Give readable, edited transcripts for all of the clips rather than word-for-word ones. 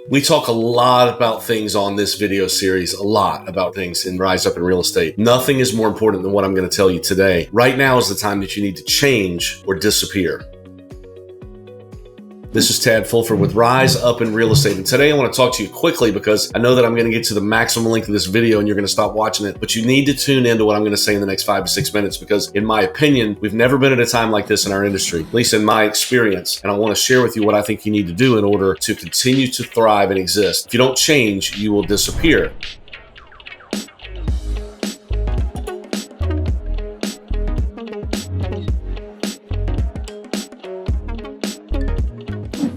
We talk a lot about things on this video series, a lot about things in Rise Up in Real Estate. Nothing is more important than what I'm going to tell you today. Right now is the time that you need to change or disappear. This is Tad Fulford with Rise Up in Real Estate. And today I want to talk to you quickly because I know that I'm going to get to the maximum length of this video and you're going to stop watching it, but you need to tune into what I'm going to say in the next 5 to 6 minutes because in my opinion, we've never been at a time like this in our industry, at least in my experience. And I want to share with you what I think you need to do in order to continue to thrive and exist. If you don't change, you will disappear.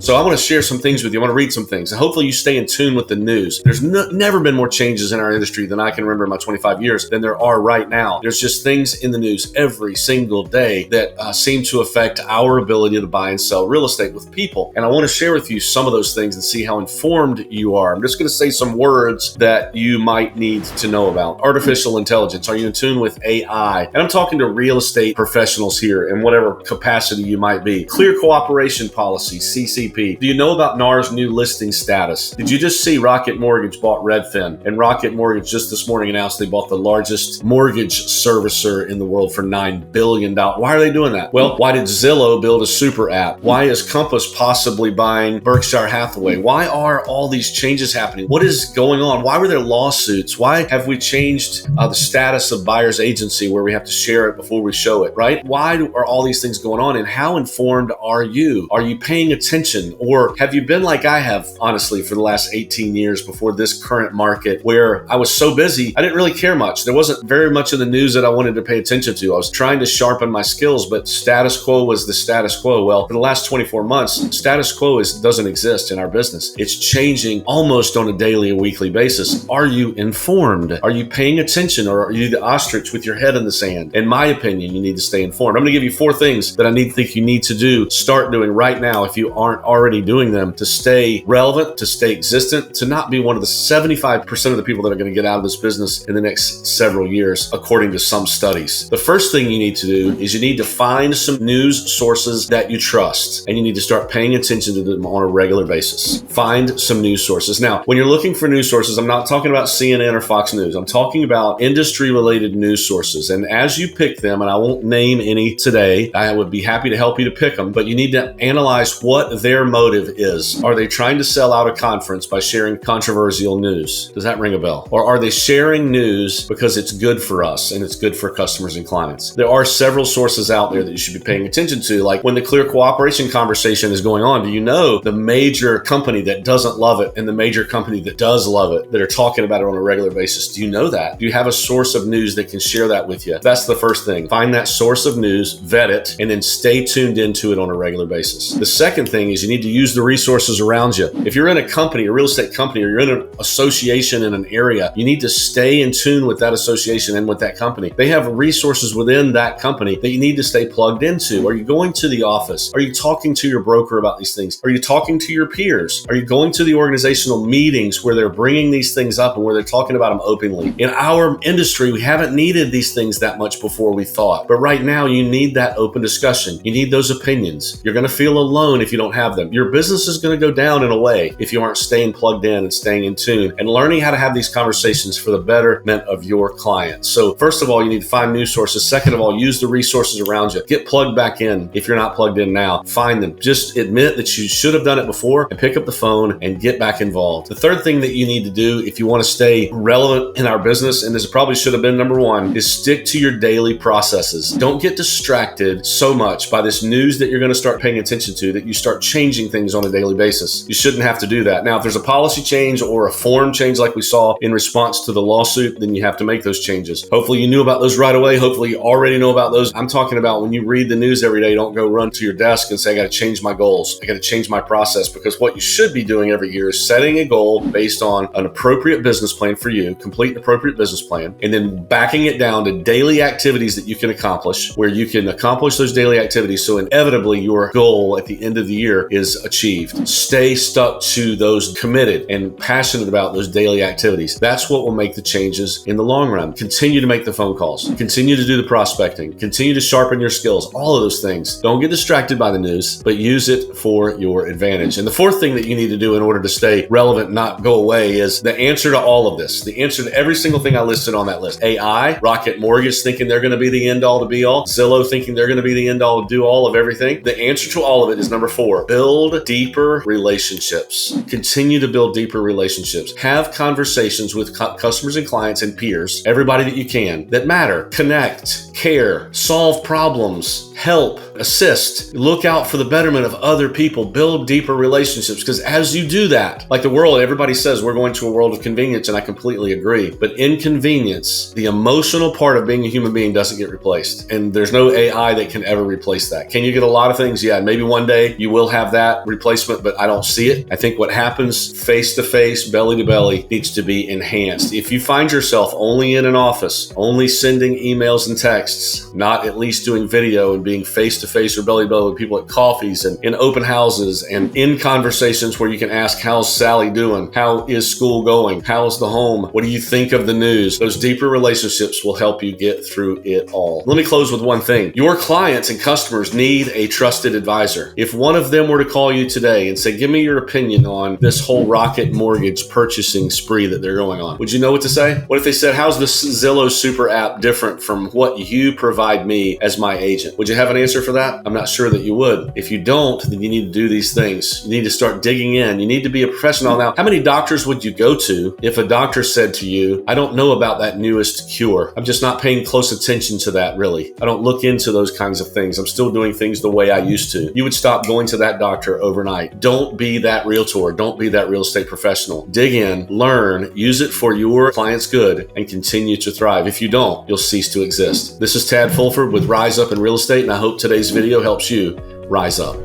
So I want to share some things with you. I want to read some things. And hopefully you stay in tune with the news. There's never been more changes in our industry than I can remember in my 25 years than there are right now. There's just things in the news every single day that seem to affect our ability to buy and sell real estate with people. And I want to share with you some of those things and see how informed you are. I'm just going to say some words that you might need to know about. Artificial intelligence. Are you in tune with AI? And I'm talking to real estate professionals here in whatever capacity you might be. Clear cooperation policy, CCP. Do you know about NAR's new listing status? Did you just see Rocket Mortgage bought Redfin? And Rocket Mortgage just this morning announced they bought the largest mortgage servicer in the world for $9 billion. Why are they doing that? Well, why did Zillow build a super app? Why is Compass possibly buying Berkshire Hathaway? Why are all these changes happening? What is going on? Why were there lawsuits? Why have we changed the status of buyer's agency where we have to share it before we show it, right? Why are all these things going on? And how informed are you? Are you paying attention? Or have you been like I have, honestly, for the last 18 years before this current market where I was so busy, I didn't really care much. There wasn't very much of the news that I wanted to pay attention to. I was trying to sharpen my skills, but status quo was the status quo. Well, for the last 24 months, status quo doesn't exist in our business. It's changing almost on a daily and weekly basis. Are you informed? Are you paying attention, or are you the ostrich with your head in the sand? In my opinion, you need to stay informed. I'm going to give you 4 things that I think you need to do, start doing right now if you aren't already doing them, to stay relevant, to stay existent, to not be one of the 75% of the people that are going to get out of this business in the next several years, according to some studies. The first thing you need to do is you need to find some news sources that you trust, and you need to start paying attention to them on a regular basis. Find some news sources. Now, when you're looking for news sources, I'm not talking about CNN or Fox News. I'm talking about industry-related news sources. And as you pick them, and I won't name any today, I would be happy to help you to pick them, but you need to analyze what their motive is. Are they trying to sell out a conference by sharing controversial news? Does that ring a bell? Or are they sharing news because it's good for us and it's good for customers and clients? There are several sources out there that you should be paying attention to. Like when the clear cooperation conversation is going on, do you know the major company that doesn't love it and the major company that does love it that are talking about it on a regular basis? Do you know that? Do you have a source of news that can share that with you? That's the first thing. Find that source of news, vet it, and then stay tuned into it on a regular basis. The second thing is you need to use the resources around you. If you're in a company, a real estate company, or you're in an association in an area, you need to stay in tune with that association and with that company. They have resources within that company that you need to stay plugged into. Are you going to the office? Are you talking to your broker about these things? Are you talking to your peers? Are you going to the organizational meetings where they're bringing these things up and where they're talking about them openly? In our industry, we haven't needed these things that much before we thought. But right now, you need that open discussion. You need those opinions. You're going to feel alone if you don't have them. Your business is going to go down in a way if you aren't staying plugged in and staying in tune and learning how to have these conversations for the betterment of your clients. So first of all, you need to find news sources. Second of all, use the resources around you. Get plugged back in. If you're not plugged in now, find them. Just admit that you should have done it before and pick up the phone and get back involved. The third thing that you need to do if you want to stay relevant in our business, and this probably should have been number 1, is stick to your daily processes. Don't get distracted so much by this news that you're going to start paying attention to that you start changing things on a daily basis. You shouldn't have to do that. Now, if there's a policy change or a form change like we saw in response to the lawsuit, then you have to make those changes. Hopefully you knew about those right away. Hopefully you already know about those. I'm talking about when you read the news every day, don't go run to your desk and say, I got to change my goals. I got to change my process, because what you should be doing every year is setting a goal based on an appropriate business plan for you, complete an appropriate business plan, and then backing it down to daily activities that you can accomplish, where you can accomplish those daily activities. So inevitably your goal at the end of the year is achieved. Stay stuck to those, committed and passionate about those daily activities. That's what will make the changes in the long run. Continue to make the phone calls, continue to do the prospecting, continue to sharpen your skills, all of those things. Don't get distracted by the news, but use it for your advantage. And the fourth thing that you need to do in order to stay relevant, not go away, is the answer to all of this. The answer to every single thing I listed on that list. AI, Rocket Mortgage thinking they're going to be the end all to be all, Zillow thinking they're going to be the end all to do all of everything. The answer to all of it is number 4, build deeper relationships. Continue to build deeper relationships. Have conversations with customers and clients and peers, everybody that you can, that matter. Connect, care, solve problems, help, assist, look out for the betterment of other people, build deeper relationships. Because as you do that, like the world, everybody says we're going to a world of convenience, and I completely agree. But inconvenience, the emotional part of being a human being, doesn't get replaced. And there's no AI that can ever replace that. Can you get a lot of things? Yeah, maybe one day you will have that replacement, but I don't see it. I think what happens face to face, belly to belly, needs to be enhanced. If you find yourself only in an office, only sending emails and texts, not at least doing video and being face to face or belly to belly with people at coffees and in open houses and in conversations where you can ask, how's Sally doing? How is school going? How's the home? What do you think of the news? Those deeper relationships will help you get through it all. Let me close with one thing. Your clients and customers need a trusted advisor. If one of them were to call you today and say, give me your opinion on this whole Rocket Mortgage purchasing spree that they're going on, would you know what to say? What if they said, how's the Zillow Super app different from what you provide me as my agent? Would you have an answer for that? I'm not sure that you would. If you don't, then you need to do these things. You need to start digging in. You need to be a professional. Now, how many doctors would you go to if a doctor said to you, I don't know about that newest cure. I'm just not paying close attention to that, really. I don't look into those kinds of things. I'm still doing things the way I used to. You would stop going to that doctor overnight. Don't be that realtor. Don't be that real estate professional. Dig in, learn, use it for your client's good, and continue to thrive. If you don't, you'll cease to exist. This is Tad Fulford with Rise Up in Real Estate, and I hope today's video helps you rise up.